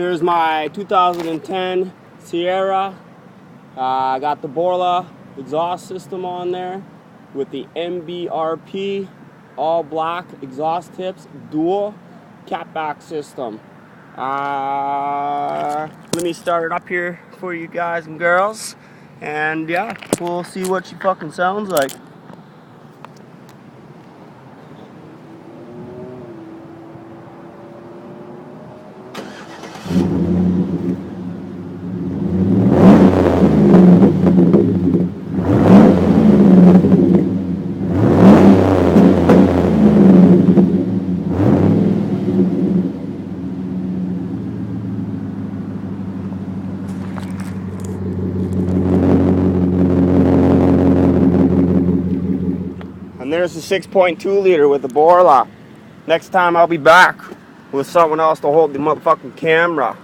Here's my 2010 Sierra. I got the Borla exhaust system on there with the MBRP all black exhaust tips, dual catback system. Let me start it up here for you guys and girls, and yeah, we'll see what she fucking sounds like. And there's the 6.2 liter with the Borla. Next time I'll be back with someone else to hold the motherfucking camera.